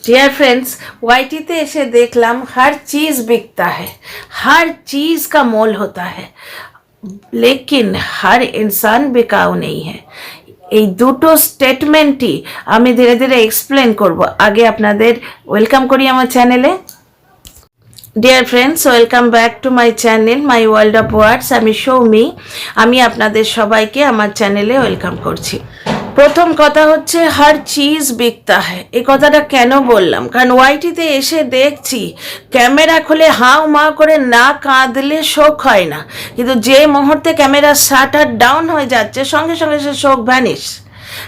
Dear friends, YT एसे देखलाम हर चीज़ बिकता है, हर चीज़ का मोल होता है, लेकिन हर इंसान बिकाऊ नहीं है। এই দুটো স্টেটমেন্টই আমি ধীরে ধীরে এক্সপ্লেন করব। আগে আপনাদের ওয়েলকাম করি আমার চ্যানেলে। Dear friends, welcome back to my channel my world of words. আমি সৌমি, আমি আপনাদের সবাইকে আমার চ্যানেলে ওয়েলকাম করছি। প্রথম কথা হচ্ছে হর চিজ বিকতা হ্যায়। এই কথাটা কেন বললাম, কারণ ওয়াইটিতে এসে দেখছি ক্যামেরা খুলে হাউ মা করে না কাঁদলে শোক হয় না, কিন্তু যে মুহূর্তে ক্যামেরা শাটার ডাউন হয়ে যাচ্ছে সঙ্গে সঙ্গে সে শোক ভ্যানিশ।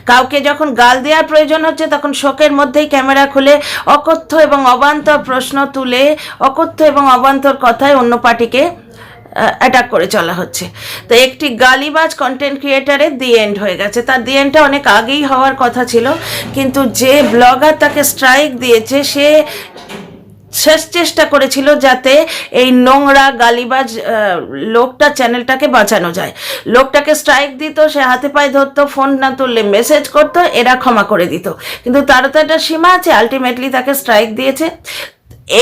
কাউকে যখন গাল দেওয়ার প্রয়োজন হচ্ছে তখন শোকের মধ্যেই ক্যামেরা খুলে অকথ্য এবং অবান্তর প্রশ্ন তুলে অকথ্য এবং অবান্তর কথায় অন্য পার্টিকে অ্যাটাক করে চলা হচ্ছে। তো একটি গালিবাজ কন্টেন্ট ক্রিয়েটারের দি এন্ড হয়ে গেছে। তার দি এন্ডটা অনেক আগেই হওয়ার কথা ছিল, কিন্তু যে ব্লগার তাকে স্ট্রাইক দিয়েছে সে শেষ চেষ্টা করেছিল যাতে এই নোংরা গালিবাজ লোকটা চ্যানেলটাকে বাঁচানো যায়। লোকটাকে স্ট্রাইক দিত, সে হাতে পায়ে ধরতো, ফোন না তুললে মেসেজ করতো, এরা ক্ষমা করে দিত, কিন্তু তারও তো একটা সীমা আছে। আলটিমেটলি তাকে স্ট্রাইক দিয়েছে।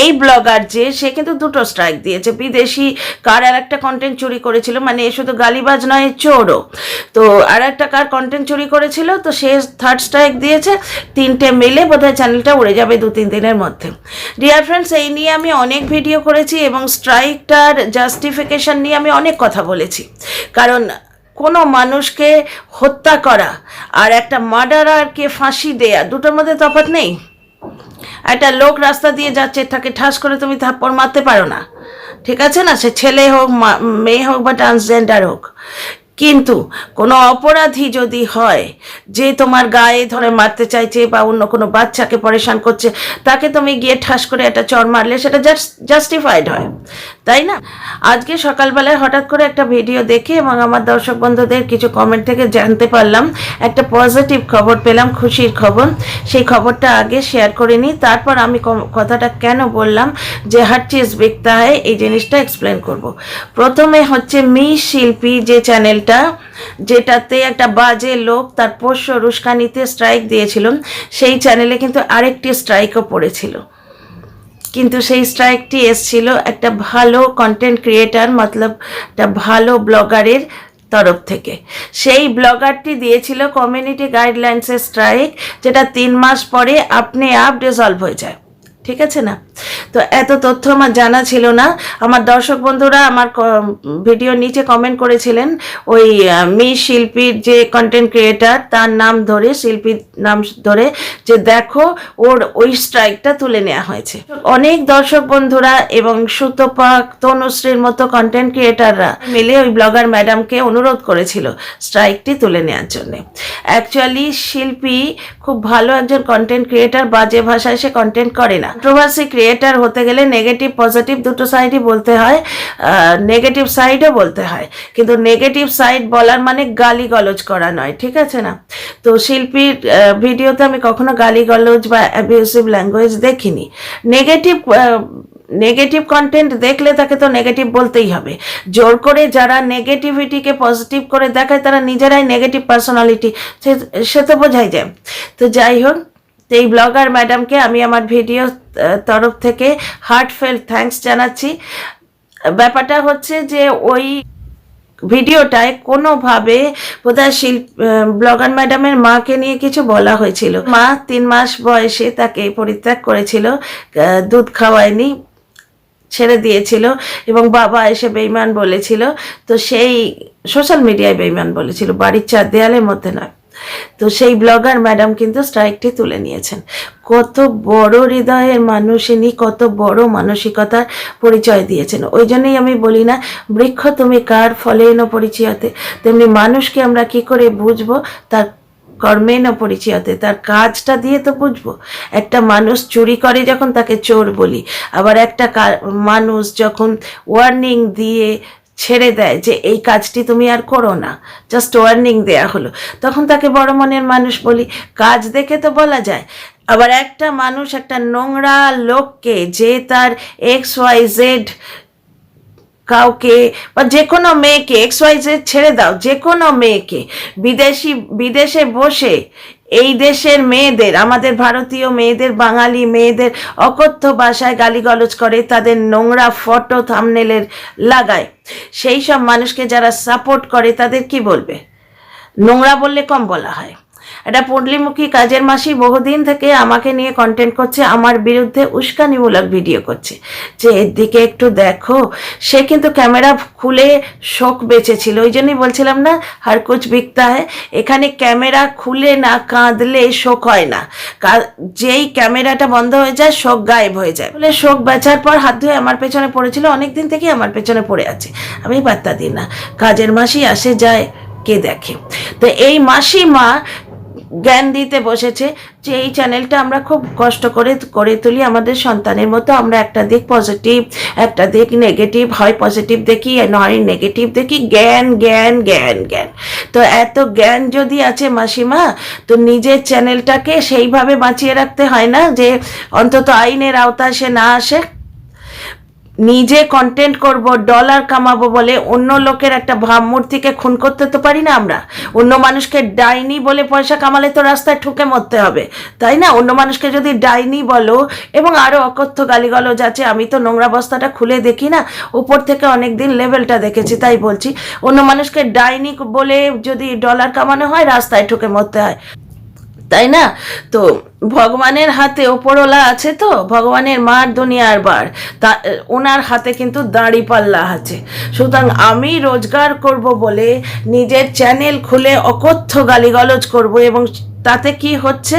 এই ব্লগার যে, সে কিন্তু দুটো স্ট্রাইক দিয়েছে। বিদেশি কার আর একটা কন্টেন্ট চুরি করেছিল, মানে এ শুধু গালিবাজ নয়, চোরও। তো আর একটা কার কন্টেন্ট চুরি করেছিল, তো সে থার্ড স্ট্রাইক দিয়েছে। তিনটে মিলে বোধহয় চ্যানেলটা উড়ে যাবে 2-3 দিনের মধ্যে। ডিয়ার ফ্রেন্ডস, এই নিয়ে আমি অনেক ভিডিও করেছি এবং স্ট্রাইকটার জাস্টিফিকেশন নিয়ে আমি অনেক কথা বলেছি। কারণ কোনো মানুষকে হত্যা করা আর একটা মার্ডারারকে ফাঁসি দেয়া, দুটোর মধ্যে তফাৎ নেই। একটা লোক রাস্তা দিয়ে যাচ্ছে, তাকে ঠাস করে তুমি থাপ্পড় মারতে পারো না, ঠিক আছে না? সে ছেলে হোক, মেয়ে হোক বা ট্রান্সজেন্ডার হোক। কিন্তু কোনো অপরাধী যদি হয় যে তোমার গায়ে ধরে মারতে চাইছে বা অন্য কোনো বাচ্চাকে পরেশান করছে, তাকে তুমি গিয়ে ঠাস করে একটা চড় মারলে সেটা জাস্টিফাইড হয়, তাই না? আজকে সকালবেলায় হঠাৎ করে একটা ভিডিও দেখে এবং আমার দর্শক বন্ধুদের কিছু কমেন্ট থেকে জানতে পারলাম, একটা পজিটিভ খবর পেলাম, খুশির খবর। সেই খবরটা আগে শেয়ার করে নিই, তারপর আমি কথাটা কেন বললাম যে হর চিজ বিকতা হয় এই জিনিসটা এক্সপ্লেন করব। প্রথমে হচ্ছে মি শিল্পী যে চ্যানেলটা, যেটাতে একটা বাজে লোক তার পোষ্য রুস্কানিতে স্ট্রাইক দিয়েছিল, সেই চ্যানেলে কিন্তু আরেকটি স্ট্রাইকও পড়েছিল। কিন্তু সেই স্ট্রাইকটি এসছিল একটা ভালো কন্টেন্ট ক্রিয়েটার, মতলব একটা ভালো ব্লগারের তরফ থেকে। সেই ব্লগারটি দিয়েছিল কমিউনিটি গাইডলাইন্সের স্ট্রাইক, যেটা 3 মাস পরে আপনি আপ ডিসলভ হয়ে যায়, ঠিক আছে না? তো এত তথ্য আমার জানা ছিল না। আমার দর্শক বন্ধুরা আমার ভিডিওর নিচে কমেন্ট করেছিলেন ওই মি শিল্পীর যে কন্টেন্ট ক্রিয়েটার, তার নাম ধরে, শিল্পীর নাম ধরে, যে দেখো ওর ওই স্ট্রাইকটা তুলে নেওয়া হয়েছে। অনেক দর্শক বন্ধুরা এবং সুতপাক, তনুশ্রীর মতো কন্টেন্ট ক্রিয়েটাররা মিলে ওই ব্লগার ম্যাডামকে অনুরোধ করেছিল স্ট্রাইকটি তুলে নেওয়ার জন্য। অ্যাকচুয়ালি শিল্পী খুব ভালো একজন কন্টেন্ট ক্রিয়েটার, বাজে ভাষায় সে কন্টেন্ট করে না। কন্ট্রোভার্সি ক্রিয়েটার হতে গেলে নেগেটিভ পজিটিভ দুটো সাইডই বলতে হয়, নেগেটিভ সাইডও বলতে হয়, কিন্তু নেগেটিভ সাইড বলার মানে গালি গলজ করা নয়, ঠিক আছে না? তো শিল্পীর ভিডিওতে আমি কখনো গালি গলজ বা অ্যাবিউসিভ ল্যাঙ্গুয়েজ দেখিনি। নেগেটিভ কন্টেন্ট দেখলে তাকে তো নেগেটিভ বলতেই হবে। জোর করে যারা নেগেটিভিটিকে পজিটিভ করে দেখায় তারা নিজেরাই নেগেটিভ পার্সোনালিটি, সে তো বোঝাই যায়। তো যাই হোক, এই ব্লগার ম্যাডামকে আমি আমার ভিডিও তরফ থেকে হার্টফেল থ্যাঙ্কস জানাচ্ছি। ব্যাপারটা হচ্ছে যে ওই ভিডিওটায় কোনোভাবে বোধহয় ব্লগার ম্যাডামের মাকে নিয়ে কিছু বলা হয়েছিল। মা 3 মাস বয়সে তাকে পরিত্যাগ করেছিল, দুধ খাওয়ায়নি, ছেড়ে দিয়েছিল, এবং বাবা এসে বেইমান বলেছিল। তো সেই সোশ্যাল মিডিয়ায় বেইমান বলেছিল, বাড়ির 4 দেয়ালের মধ্যে নয়। তো সেই ব্লগার ম্যাডাম কিন্তু স্ট্রাইকটি তুলে নিয়েছেন। কত বড় হৃদয়ের মানুষ ইনি, কত বড় মানসিকতার পরিচয় দিয়েছেন। ওই জন্যই আমি বলি না, বৃক্ষ তুমি কার ফলে ন পরিচয়তে, তেমনি মানুষকে আমরা কি করে বুঝবো, তার কর্মে ন পরিচয়তে, তার কাজটা দিয়ে তো বুঝবো। একটা মানুষ চুরি করে যখন তাকে চোর বলি, আবার একটা মানুষ যখন ওয়ার্নিং দিয়ে ছেড়ে দেয় যে এই কাজটি তুমি আর করো না, জাস্ট ওয়ার্নিং দেয়া হলো, তখন তাকে বড় মনের মানুষ বলি। কাজ দেখে তো বলা যায়। আবার একটা মানুষ একটা নোংরা লোককে, যে তার XYZ কাউকে বা যে কোনো মেয়েকে XYZ ছেড়ে দাও, যে কোনো মেয়েকে বিদেশে বসে এই দেশের মেয়েদের, আমাদের ভারতীয় মেয়েদের, বাঙালি মেয়েদের অকথ্য ভাষায় গালিগালাজ করে, তাদের নোংরা ফটো থাম্বনেলের লাগায়, সেই সব মানুষকে যারা সাপোর্ট করে তাদের কি বলবে? নোংরা বললে কম বলা হয়। একটা পল্লীমুখী কাজের মাসি বহুদিন থেকে আমাকে নিয়ে কন্টেন্ট করছে, আমার বিরুদ্ধে উস্কানিমূলক ভিডিও করছে যে এর দিকে একটু দেখো। সে কিন্তু ক্যামেরা খুলে শোক বেঁচেছিল, ওই জন্যই বলছিলাম না হার কুছ বিকতা হয়। এখানে ক্যামেরা খুলে না কাঁদলে শোক হয় না, যেই ক্যামেরাটা বন্ধ হয়ে যায় শোক গায়েব হয়ে যায়। বলে শোক বেচার পর হাত ধুয়ে আমার পেছনে পড়েছিল, অনেকদিন থেকেই আমার পেছনে পড়ে আছে, আমি পাত্তা দিই না। কাজের মাসি আসে যায়, কে দেখে? তো এই মাসিমা জ্ঞান দিতে বসেছে যে এই চ্যানেলটা আমরা খুব কষ্ট করে তুলি আমাদের সন্তানের মতো। আমরা একটা দিক পজিটিভ, একটা দিক নেগেটিভ, হয় পজিটিভ দেখি নয় নেগেটিভ দেখি, জ্ঞান জ্ঞান জ্ঞান জ্ঞান। তো এত জ্ঞান যদি আছে মাসিমা, তো নিজের চ্যানেলটাকে সেইভাবে বাঁচিয়ে রাখতে হয় না যে অন্তত আইনের আওতায় সে না আসে? নিজে কন্টেন্ট করব, ডলার কামাবো বলে অন্য লোকের একটা ভাবমূর্তিকে খুন করতে তো পারি না আমরা। অন্য মানুষকে ডাইনি বলে পয়সা কামালে তো রাস্তায় ঠুকে মরতে হবে, তাই না? অন্য মানুষকে যদি ডাইনি বলো, এবং আরও অকথ্য গালিগালাজ আছে, আমি তো নোংরা বস্তাটা খুলে দেখি না, উপর থেকে অনেক দিন লেভেলটা দেখেছি, তাই বলছি। অন্য মানুষকে ডাইনি বলে যদি ডলার কামানো হয়, রাস্তায় ঠুকে মরতে হয়, তাই না? তো ভগবানের হাতে ওপরওয়ালা আছে, তো ভগবানের মার দুনিয়ার বার, তা ওনার হাতে কিন্তু দাঁড়িপাল্লা আছে। সুতরাং আমি রোজগার করব বলে নিজের চ্যানেল খুলে অকথ্য গালিগালাজ করব, এবং তাতে কি হচ্ছে?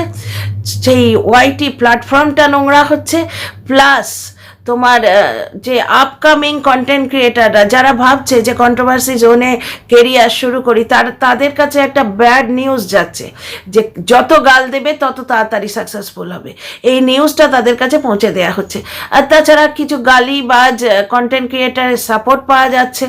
সেই ওয়াইটি প্ল্যাটফর্মটা নোংরা হচ্ছে, প্লাস তোমার যে আপকামিং কন্টেন্ট ক্রিয়েটাররা যারা ভাবছে যে কন্ট্রোভার্সি জোনে কেরিয়ার শুরু করি, তাদের কাছে একটা ব্যাড নিউজ যাচ্ছে যে যত গাল দেবে তত তাড়াতাড়ি সাকসেসফুল হবে, এই নিউজটা তাদের কাছে পৌঁছে দেওয়া হচ্ছে। আর তাছাড়া কিছু গালিবাজ কন্টেন্ট ক্রিয়েটারের সাপোর্ট পাওয়া যাচ্ছে।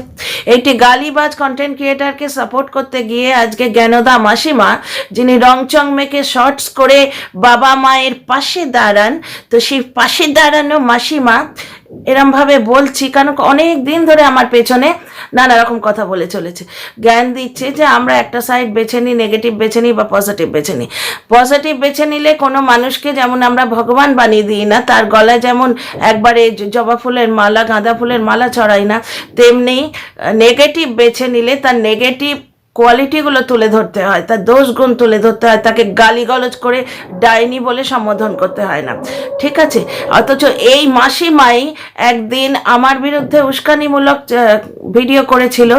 এইটি গালিবাজ কন্টেন্ট ক্রিয়েটারকে সাপোর্ট করতে গিয়ে আজকে জ্ঞানদা মাসিমা, যিনি রংচং মেকে শর্টস করে বাবা মায়ের পাশে দাঁড়ান, তো সেই পাশে দাঁড়ানো মাসিমা এরমভাবে বলছি কারণ অনেক দিন ধরে আমার পেছনে নানা রকম কথা বলে চলেছে, জ্ঞান দিচ্ছে যে আমরা একটা সাইড বেছে নিই, নেগেটিভ বেছে নিই বা পজিটিভ বেছে নিই। পজিটিভ বেছে নিলে কোনো মানুষকে যেমন আমরা ভগবান বানিয়ে দিই না, তার গলায় যেমন একবারে জবা ফুলের মালা, গাঁদা ফুলের মালা চড়াই না, তেমনি নেগেটিভ বেছে নিলে তার নেগেটিভ কোয়ালিটিগুলো তুলে ধরতে হয়, তার দোষ গুণ তুলে ধরতে হয়, তাকে গালিগালাজ করে ডাইনি বলে সম্বোধন করতে হয় না, ঠিক আছে? অথচ এই মাসিমাই একদিন আমার বিরুদ্ধে উস্কানিমূলক ভিডিও করেছিল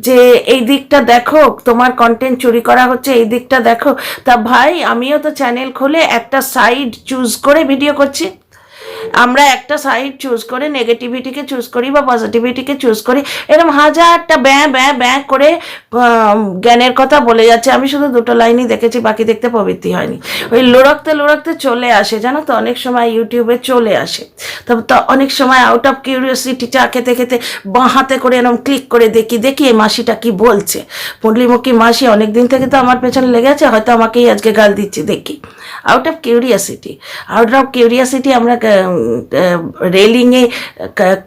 যে এই দিকটা দেখো, তোমার কন্টেন্ট চুরি করা হচ্ছে, এই দিকটা দেখো। তা ভাই, আমিও তো চ্যানেল খুলে একটা সাইড চুজ করে ভিডিও করছি। আমরা একটা সাইড চুজ করে নেগেটিভিটিকে চুজ করি বা পজিটিভিটিকে চুজ করি, এরকম হাজারটা ব্যাঁ ব্যাঁ ব্যাঁ করে জ্ঞানের কথা বলে যাচ্ছে। আমি শুধু দুটো লাইনই দেখেছি, বাকি দেখতে প্রবৃত্তি হয়নি। ওই লোড়াতে চলে আসে, জানো তো, অনেক সময় ইউটিউবে চলে আসে। তবে তো অনেক সময় আউট অফ কিউরিওসিটি চা খেতে খেতে বাঁ হাতে করে এরকম ক্লিক করে দেখি এই মাসিটা কি বলছে। পুঁটলিমুখী মাসি অনেক দিন থেকে তো আমার পেছনে লেগে আছে, হয়তো আমাকেই আজকে গাল দিচ্ছে, দেখি। আউট অফ কিউরিয়াসিটি আমরা রেলিংয়ে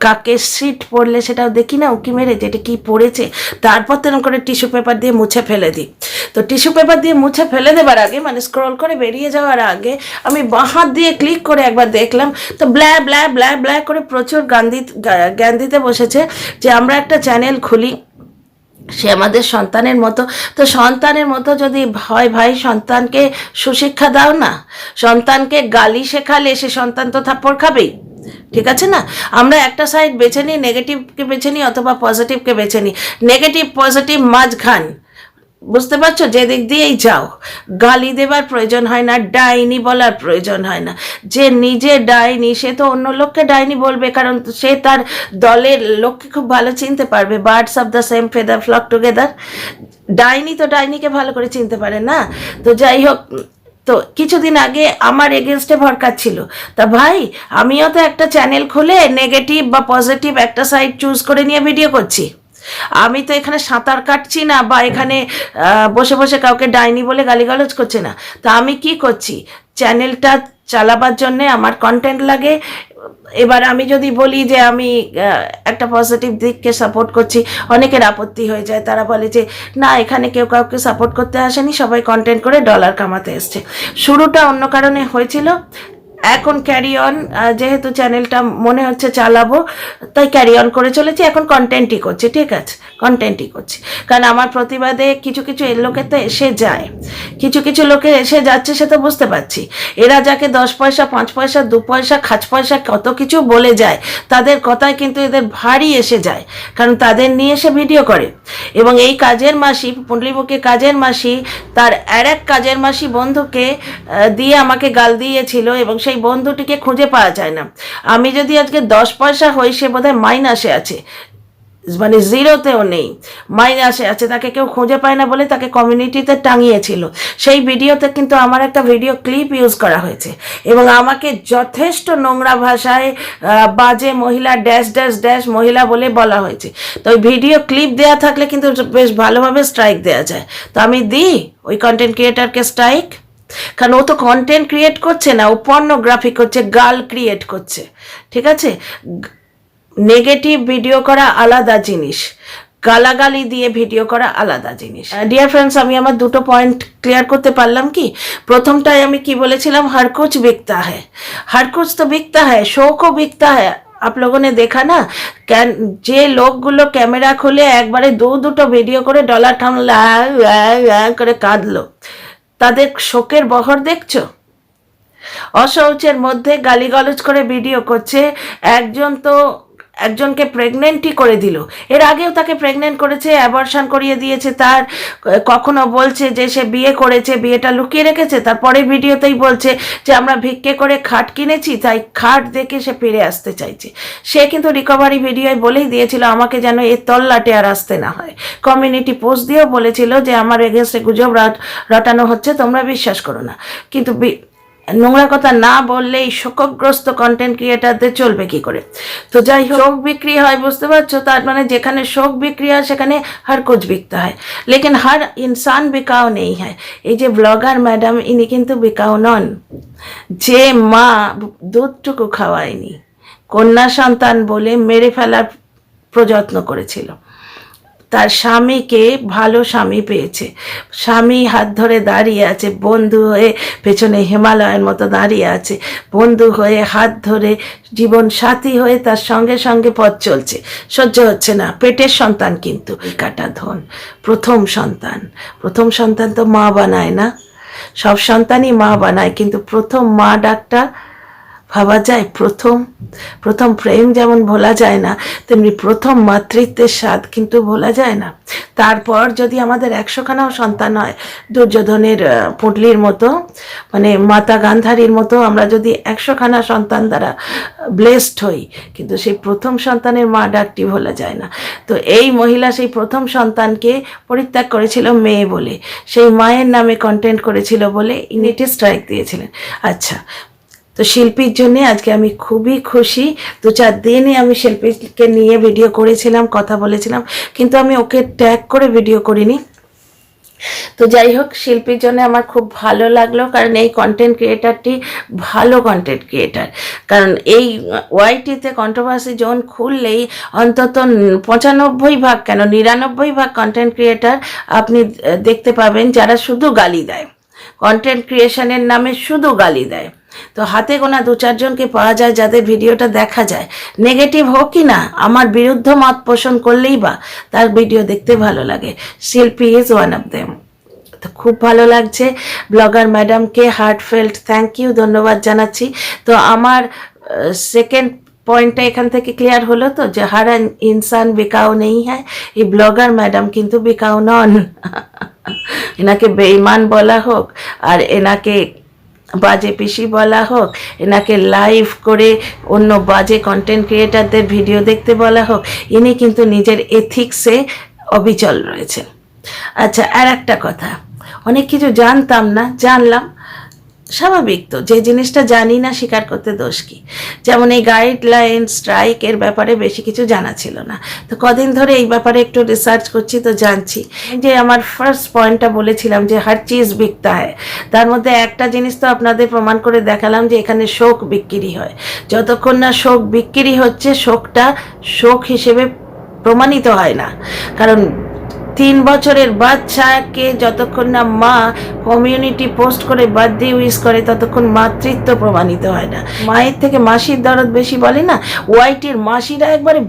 কাকের সিট পড়লে সেটাও দেখি না, উঁকি মেরে যেটা কি পড়েছে, তারপর তেরকম করে টিস্যু পেপার দিয়ে মুছে ফেলে দিই। তো টিস্যু পেপার দিয়ে মুছে ফেলে দেবার আগে, মানে স্ক্রল করে বেরিয়ে যাওয়ার আগে, আমি বাঁ হাত দিয়ে ক্লিক করে একবার দেখলাম, তো ব্ল্যা ব্ল্যা ব্ল্যা ব্ল্যা করে প্রচুর জ্ঞান দিতে বসেছে যে আমরা একটা চ্যানেল খুলি, সে আমাদের সন্তানের মতো। তো সন্তানের মতো যদি হয় ভাই, সন্তানকে সুশিক্ষা দাও না, সন্তানকে গালি শেখালে সে সন্তান তো থাপ্পড় খাবেই, ঠিক আছে না? আমরা একটা সাইড বেছে নিই, নেগেটিভকে বেছে নিই অথবা পজিটিভকে বেছে নিই, নেগেটিভ পজিটিভ মাঝখান, বুঝতে পারছো? যে দিক দিয়েই যাও, গালি দেবার প্রয়োজন হয় না, ডাইনি বলার প্রয়োজন হয় না। যে নিজে ডাইনি সে তো অন্য লোককে ডাইনি বলবে, কারণ সে তার দলের লোককে খুব ভালো চিনতে পারবে। Birds of the same feather flock together. ডাইনি তো ডাইনিকে ভালো করে চিনতে পারে না। তো যাই হোক, তো কিছুদিন আগে আমার এগেনস্টে ভরকাচ্ছিল, তা ভাই আমিও তো একটা চ্যানেল খুলে নেগেটিভ বা পজিটিভ একটা সাইড চুজ করে নিয়ে ভিডিও করছি। আমি তো এখানে সাঁতার কাটছি না বা এখানে বসে বসে কাউকে ডাইনি বলে গালিগালাজ করছে না। তা আমি কি করছি, চ্যানেলটা চালাবার জন্যে আমার কন্টেন্ট লাগে। এবার আমি যদি বলি যে আমি একটা পজিটিভ দিককে সাপোর্ট করছি, অনেকের আপত্তি হয়ে যায়। তারা বলে যে না, এখানে কেউ কাউকে সাপোর্ট করতে আসেনি, সবাই কন্টেন্ট করে ডলার কামাতে এসছে। শুরুটা অন্য কারণে হয়েছিল, এখন ক্যারি অন, যেহেতু চ্যানেলটা মনে হচ্ছে চালাবো, তাই ক্যারি অন করে চলেছি। এখন কন্টেন্টই করছি, ঠিক আছে, কন্টেন্টই করছি। কারণ আমার প্রতিবাদে কিছু কিছু লোকের তো এসে যায়, কিছু কিছু লোকের এসে যাচ্ছে, সে তো বুঝতে পারছি। এরা যাকে 10 পয়সা 5 পয়সা 2 পয়সা খাচ পয়সা কত কিছু বলে যায়, তাদের কথায় কিন্তু এদের ভারী এসে যায়, কারণ তাদের নিয়ে এসে ভিডিও করে। এবং এই কাজের মাসি, পুঁটলিমুখী কাজের মাসি, তার আর এক কাজের মাসি বন্ধুকে দিয়ে আমাকে গাল দিয়েছিল, এবং সেই বন্ধুটিকে খুঁজে পাওয়া যায় না। আমি যদি আজকে 10 পয়সা হই, সে বোধহয় মাইনাসে আছে, মানে জিরোতেও নেই, মাইনাসে আছে। তাকে কেউ খুঁজে পায় না বলে তাকে কমিউনিটিতে টাঙিয়েছিল। সেই ভিডিওতে কিন্তু আমার একটা ভিডিও ক্লিপ ইউজ করা হয়েছে, এবং আমাকে যথেষ্ট নোংরা ভাষায় বাজে মহিলা ড্যাশ ড্যাশ ড্যাশ মহিলা বলে বলা হয়েছে। তো ওই ভিডিও ক্লিপ দেওয়া থাকলে কিন্তু বেশ ভালোভাবে স্ট্রাইক দেওয়া যায়। তো আমি দিই ওই কন্টেন্ট ক্রিয়েটারকে স্ট্রাইক, কারণ ও তো কন্টেন্ট ক্রিয়েট করছে না, ও পর্নোগ্রাফি করছে, গার্ল ক্রিয়েট করছে, ঠিক আছে। নেগেটিভ ভিডিও করা আলাদা জিনিস, গালাগালি দিয়ে ভিডিও করা আলাদা জিনিস। ডিয়ার ফ্রেন্ডস, আমি আমার দুটো পয়েন্ট ক্লিয়ার করতে পারলাম কি? প্রথমটায় আমি কি বলেছিলাম, हर कुछ बिकता है, हर कुछ तो बिकता है, शो को बिकता है। आप लोगों ने देखा ना, যে লোকগুলো ক্যামেরা খুলে একবারে দুটো ভিডিও করে ডলার থামলা করে কাঁদলো, তাদের শোকের বহর দেখছো? অশৌচের মধ্যে গালিগালাজ করে ভিডিও করছে। একজনকে প্রেগনেন্টই করে দিল, এর আগেও তাকে প্রেগনেন্ট করেছে, অ্যাবর্শন করিয়ে দিয়েছে তার। কখনো বলছে যে সে বিয়ে করেছে, বিয়েটা লুকিয়ে রেখেছে, তারপরে ভিডিওতেই বলছে যে আমরা ভিক্ষে করে খাট কিনেছি, তাই খাট দেখে সে ফিরে আসতে চাইছে। সে কিন্তু রিকভারি ভিডিওয় বলেই দিয়েছিল আমাকে যেন এর তল্লাটে আর আসতে না হয়। কমিউনিটি পোস্ট দিয়েও বলেছিল যে আমার এগেনস্টে গুজব রটানো হচ্ছে, তোমরা বিশ্বাস করো না। কিন্তু নোংরা কথা না বললে এই শোকগ্রস্ত কন্টেন্ট ক্রিয়েটারদের চলবে কি করে? তো যাই হোক, শোক বিক্রি হয়, বুঝতে পারছো? তার মানে যেখানে শোক বিক্রি হয় সেখানে हर कुछ बिकता है, लेकिन हर इंसान बिकाऊ नहीं है। এই যে ব্লগার ম্যাডাম, ইনি কিন্তু বিকাউ নন। যে মা দুধটুকু খাওয়ায়নি, কন্যা সন্তান বলে মেরে ফেলার প্রযত্ন করেছিল, তার স্বামীকে ভালো স্বামী পেয়েছে, স্বামী হাত ধরে দাঁড়িয়ে আছে, বন্ধু হয়ে পেছনে হিমালয়ের মতো দাঁড়িয়ে আছে, বন্ধু হয়ে হাত ধরে জীবন সাথী হয়ে তার সঙ্গে সঙ্গে পথ চলছে। সহ্য হচ্ছে না, পেটের সন্তান কিন্তু কাটা ধন। প্রথম সন্তান তো মা বানায় না, সব সন্তানই মা বানায়, কিন্তু প্রথম মা ডাকটা ভাবা যায়? প্রথম প্রেম যেমন ভোলা যায় না, তেমনি প্রথম মাতৃত্বের স্বাদ কিন্তু ভোলা যায় না। তারপর যদি আমাদের 100খানাও সন্তান হয়, দুর্যোধনের পুঁটলির মতো, মানে মাতা গান্ধারীর মতো, আমরা যদি 100খানা সন্তান দ্বারা ব্লেসড হই, কিন্তু সেই প্রথম সন্তানের মা ডাকটি ভোলা যায় না। তো এই মহিলা সেই প্রথম সন্তানকে পরিত্যাগ করেছিল মেয়ে বলে, সেই মায়ের নামে কন্টেন্ট করেছিল বলে ইনিটি স্ট্রাইক দিয়েছিলেন। আচ্ছা, তো শিল্পীর জন্যে আজকে আমি খুবই খুশি। 2-4 দিনই আমি শিল্পীকে নিয়ে ভিডিও করেছিলাম, কথা বলেছিলাম, কিন্তু আমি ওকে ট্যাগ করে ভিডিও করিনি। তো যাই হোক, শিল্পীর জন্য আমার খুব ভালো লাগলো, কারণ এই কন্টেন্ট ক্রিয়েটারটি ভালো কন্টেন্ট ক্রিয়েটার। কারণ এই ওয়াইটিতে কন্ট্রোভার্সি জোন খুললেই অন্তত 95% কেন 99% কন্টেন্ট ক্রিয়েটার আপনি দেখতে পাবেন যারা শুধু গালি দেয়, কন্টেন্ট ক্রিয়েশনের নামে শুধু গালি দেয়। তো হাতে গোনা 2-4 জনকে পাওয়া যায় যাদের ভিডিওটা দেখা যায়, নেগেটিভ হোক কি না, আমার বিরুদ্ধ মত পোষণ করলেই বা তার ভিডিও দেখতে ভালো লাগে। শিল্পী ইজ ওয়ান অফ দেম। তো খুব ভালো লাগছে। ব্লগার ম্যাডামকে হার্টফেল্ট থ্যাংক ইউ, ধন্যবাদ জানাচ্ছি। তো আমার সেকেন্ড পয়েন্টটা এখান থেকে ক্লিয়ার হলো তো, যে হার ইনসান বিকাও নেই হ্যাঁ, এই ব্লগার ম্যাডাম কিন্তু বিকাও নন। এনাকে বেঈমান বলা হোক, আর এনাকে বাজে পিসি বলা হোক, এনাকে লাইভ করে অন্য বাজে কন্টেন্ট ক্রিয়েটারদের ভিডিও দেখতে বলা হোক, ইনি কিন্তু নিজের এথিক্সে অবিচল রয়েছে। আচ্ছা, আর একটা কথা, অনেক কিছু জানতাম না, জানলাম। স্বাভাবিক, তো যে জিনিসটা জানি না স্বীকার করতে দোষ কি। যেমন এই গাইডলাইন স্ট্রাইকের ব্যাপারে বেশি কিছু জানা ছিল না, তো কদিন ধরে এই ব্যাপারে একটু রিসার্চ করছি, তো জানছি। যে আমার ফার্স্ট পয়েন্টটা বলেছিলাম যে হার চিজ বিকতা হয়, তার মধ্যে একটা জিনিস তো আপনাদের প্রমাণ করে দেখালাম যে এখানে শোক বিক্রি হয়। যতক্ষণ না শোক বিক্রি হচ্ছে, শোকটা শোক হিসেবে প্রমাণিত হয় না। কারণ 3 বছরের বাচ্চাকে যতক্ষণ না মা কমিউনিটি পোস্ট করে বার্থডে উইশ করে, ততক্ষণ মাতৃত্ব প্রমাণিত হয় না। মায়ের থেকে মাসির দরদ বেশি বলে না, ওয়াইটির মাসিরা একবারে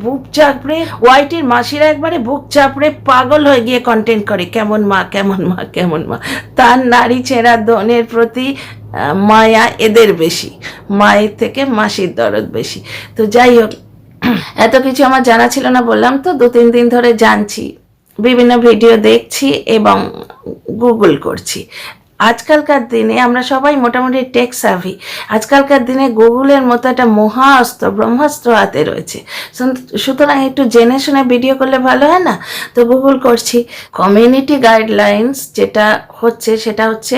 বুক চাপড়ে পাগল হয়ে গিয়ে কন্টেন্ট করে, কেমন মা কেমন মা কেমন মা। তার নারী ছেঁড়া ধনের প্রতি মায়া এদের বেশি, মায়ের থেকে মাসির দরদ বেশি। তো যাই হোক, এত কিছু আমার জানা ছিল না বললাম, তো 2-3 দিন ধরে জানছি, বিভিন্ন ভিডিও দেখছি এবং গুগল করছি। আজকালকার দিনে আমরা সবাই মোটামুটি টেক সাভি। আজকালকার দিনে গুগলের মতো একটা মহা অস্ত্র, ব্রহ্মাস্ত্র হাতে রয়েছে। সুতরাং একটু জেনে শুনে ভিডিও করলে ভালো হয় না? তো গুগল করছি। কমিউনিটি গাইডলাইন্স যেটা হচ্ছে সেটা হচ্ছে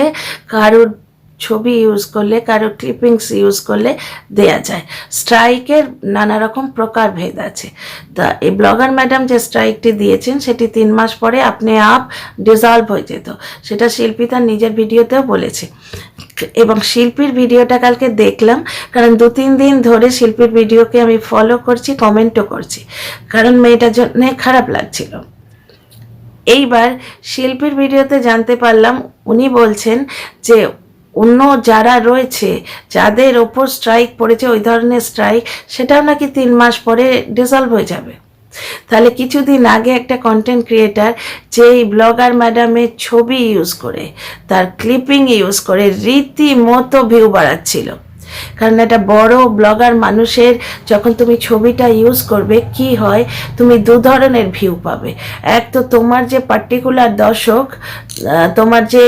কারোর ছবি ইউজ করলে, কারো ক্লিপিংস ইউজ করলে দেয়া যায়। স্ট্রাইকের নানা রকম প্রকারভেদ আছে। তা এই ব্লগার ম্যাডাম যে স্ট্রাইকটি দিয়েছেন সেটি 3 মাস পরে আপনি আপ ডিসলভ হয়ে যেত, সেটা শিল্পী তার নিজের ভিডিওতেও বলেছে। এবং শিল্পীর ভিডিওটা কালকে দেখলাম, কারণ 2-3 দিন ধরে শিল্পীর ভিডিওকে আমি ফলো করছি, কমেন্টও করছি, কারণ মেয়েটার জন্য খারাপ লাগছিল। এইবার শিল্পীর ভিডিওতে জানতে পারলাম উনি বলছেন যে অন্য যারা রয়েছে, যাদের ওপর স্ট্রাইক পড়েছে, ওই ধরনের স্ট্রাইক, সেটাও নাকি 3 মাস পরে ডিসলভ হয়ে যাবে। তাহলে কিছুদিন আগে একটা কন্টেন্ট ক্রিয়েটার যেই ব্লগার ম্যাডামের ছবি ইউজ করে, তার ক্লিপিং ইউজ করে রীতিমতো ভিউ বাড়াচ্ছিল। কারণ একটা বড় ব্লগার মানুষের যখন তুমি ছবিটা ইউজ করবে কি হয়, তুমি 2 ধরনের ভিউ পাবে। এক তো তোমার যে পার্টিকুলার দর্শক, তোমার যে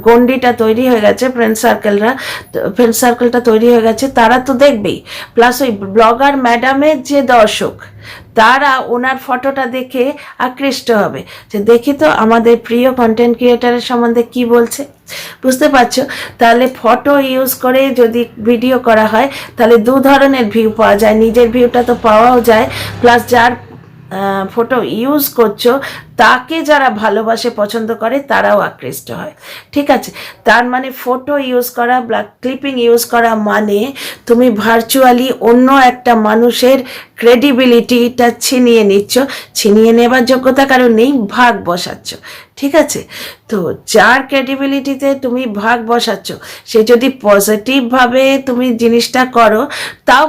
গণ্ডিটা তৈরি হয়ে গেছে, ফ্রেন্ড সার্কেলটা তৈরি হয়ে গেছে, তারা তো দেখবেই। প্লাস ওই ব্লগার ম্যাডামের যে দর্শক, তারা ওনার ফটোটা দেখে আকৃষ্ট হবে, যে দেখি তো আমাদের প্রিয় কন্টেন্ট ক্রিয়েটারের সম্বন্ধে কি বলছে। বুঝতে পারছো? তাহলে ফটো ইউজ করে যদি ভিডিও করা হয় তাহলে 2 ধরনের ভিউ পাওয়া যায়। নিজের ভিউটা তো পাওয়াও যায়, প্লাস যার ফটো ইউজ করছো তাকে যারা ভালোবাসে, পছন্দ করে, তারাও আকৃষ্ট হয়। ঠিক আছে? তার মানে ফটো ইউজ করা, ক্লিপিং ইউজ করা মানে তুমি ভার্চুয়ালি অন্য একটা মানুষের ক্রেডিবিলিটিটা ছিনিয়ে নিচ্ছ। ছিনিয়ে নেবার যোগ্যতা কারণ নেই, ভাগ বসাচ্ছ। ঠিক আছে? তো যার ক্রেডিবিলিটিতে তুমি ভাগ বসাচ্ছ, সে যদি পজিটিভভাবে তুমি জিনিসটা করো, তাও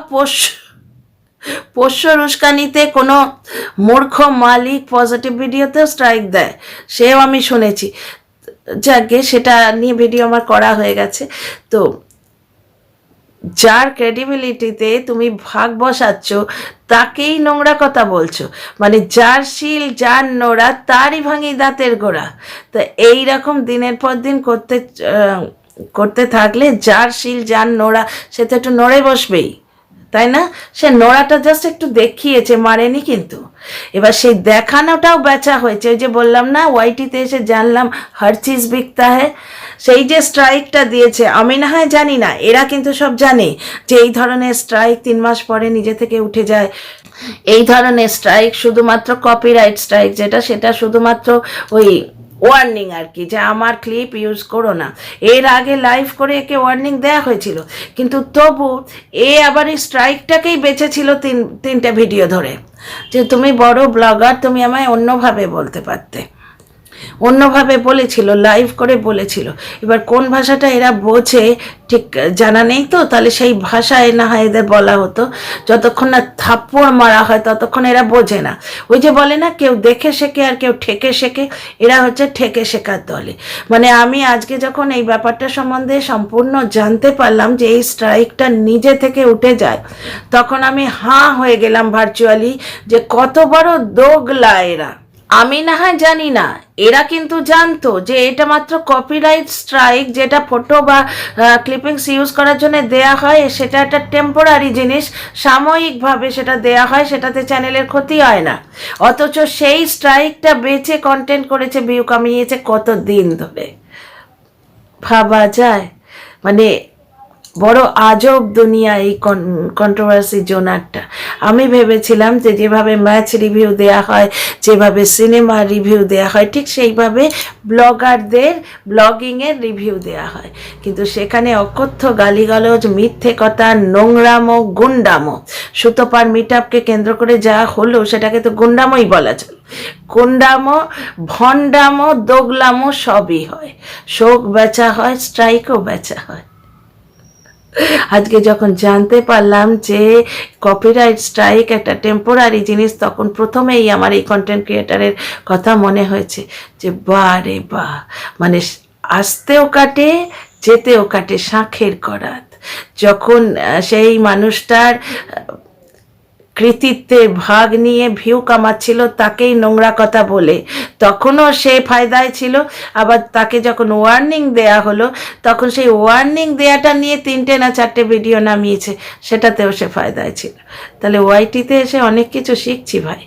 পোষ্য উস্কানিতে কোনো মূর্খ মালিক পজিটিভ ভিডিওতেও স্ট্রাইক দেয়, সেও আমি শুনেছি। যাকে সেটা নিয়ে ভিডিও আমার করা হয়ে গেছে। তো যার ক্রেডিবিলিটিতে তুমি ভাগ বসাচ্ছ তাকেই নোংরা কথা বলছো, মানে যার শিল যার নোড়া তারই ভাঙি দাঁতের গোড়া। তো এইরকম দিনের পর দিন করতে থাকলে যার শিল যার নোড়া সে তো একটু নড়ে বসবেই, তাই না? সে নোড়াটা জাস্ট একটু দেখিয়েছে, মারেনি কিন্তু। এবার সেই দেখানোটাও বেচা হয়েছে। ওই যে বললাম না, ওয়াইটিতে এসে জানলাম হার চিজ বিকতা হ্যায়। সেই যে স্ট্রাইকটা দিয়েছে, আমি না হয় জানি না, এরা কিন্তু সব জানে যে এই ধরনের স্ট্রাইক 3 মাস পরে নিজে থেকে উঠে যায়। এই ধরনের স্ট্রাইক শুধুমাত্র কপিরাইট স্ট্রাইক, সেটা শুধুমাত্র ওই ওয়ার্নিং আর কি, যে আমার ক্লিপ ইউজ করো না। এর আগে লাইভ করে একে ওয়ার্নিং দেওয়া হয়েছিল, কিন্তু তবু এ আবার এই স্ট্রাইকটাকেই বেঁচেছিল 3টে ভিডিও ধরে, যে তুমি বড় ব্লগার, তুমি আমায় অন্যভাবে বলতে পারতে। অন্যভাবে বলেছিল, লাইভ করে বলেছিল। এবার কোন ভাষাটা এরা বোঝে ঠিক জানা নেই, তো তাহলে সেই ভাষায় না হয় এদের বলা হতো। যতক্ষণ না থাপ্পড় মারা হয় ততক্ষণ এরা বোঝে না। ওই যে বলে না, কেউ দেখে শেখে আর কেউ ঠেকে শেখে, এরা হচ্ছে ঠেকে শেখার দলে। মানে আমি আজকে যখন এই ব্যাপারটা সম্বন্ধে সম্পূর্ণ জানতে পারলাম যে এই স্ট্রাইকটা নিজে থেকে উঠে যায়, তখন আমি হাঁ হয়ে গেলাম ভার্চুয়ালি, যে কত বড় দোগলা এরা। আমি না হয় জানি না, এরা কিন্তু জানতো যে এটা মাত্র কপিরাইট স্ট্রাইক, যেটা ফটো বা ক্লিপিংস ইউজ করার জন্য দেয়া হয়, সেটা একটা টেম্পোরারি জিনিস, সাময়িকভাবে সেটা দেয়া হয়, সেটাতে চ্যানেলের ক্ষতি হয় না। অথচ সেই স্ট্রাইকটা বেচে কন্টেন্ট করেছে, ভিউ কামিয়েছে কত দিন ধরে। ভাবা যায়? মানে বড় আজব দুনিয়া এই কন্ট্রোভার্সি জোনারটা। আমি ভেবেছিলাম যে যেভাবে ম্যাচ রিভিউ দেয়া হয়, যেভাবে সিনেমা রিভিউ দেয়া হয়, ঠিক সেইভাবে ব্লগারদের ব্লগিংয়ের রিভিউ দেয়া হয়, কিন্তু সেখানে অকথ্য গালিগালজ, মিথ্যে কথা, নোংরামো, গুন্ডামো। সুতোপার মিট আপকে কেন্দ্র করে যা হলো সেটাকে তো গুন্ডামোই বলা চলে। গুন্ডামো, ভণ্ডামো, দোগলামো সবই হয়। শোক বেচা হয়, স্ট্রাইকও বেচা হয়। আজকে যখন জানতে পারলাম যে কপিরাইট স্ট্রাইক একটা টেম্পোরারি জিনিস, তখন প্রথমেই আমার এই কন্টেন্ট ক্রিয়েটারের কথা মনে হয়েছে যে বাহ রে বাহ, মানে আসতেও কাটে যেতেও কাটে, শাঁখের করাত। যখন সেই মানুষটার কৃতিত্বের ভাগ নিয়ে ভিউ কামাচ্ছিল তাকেই নোংরা কথা বলে, তখনও সে ফায়দায় ছিল। আবার তাকে যখন ওয়ার্নিং দেয়া হলো, তখন সেই ওয়ার্নিং দেয়াটা নিয়ে 3টে না 4টে ভিডিও নামিয়েছে, সেটাতেও সে ফায়দায় ছিল। তাহলে ওয়াইটিতে এসে অনেক কিছু শিখছি ভাই।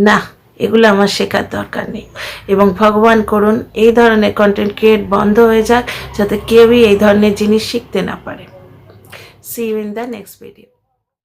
না, এগুলো আমার শেখার দরকার নেই। এবং ভগবান করুন এই ধরনের কন্টেন্ট ক্রিয়েট বন্ধ হয়ে যাক, যাতে কেউই এই ধরনের জিনিস শিখতে না পারে। See you in the next video.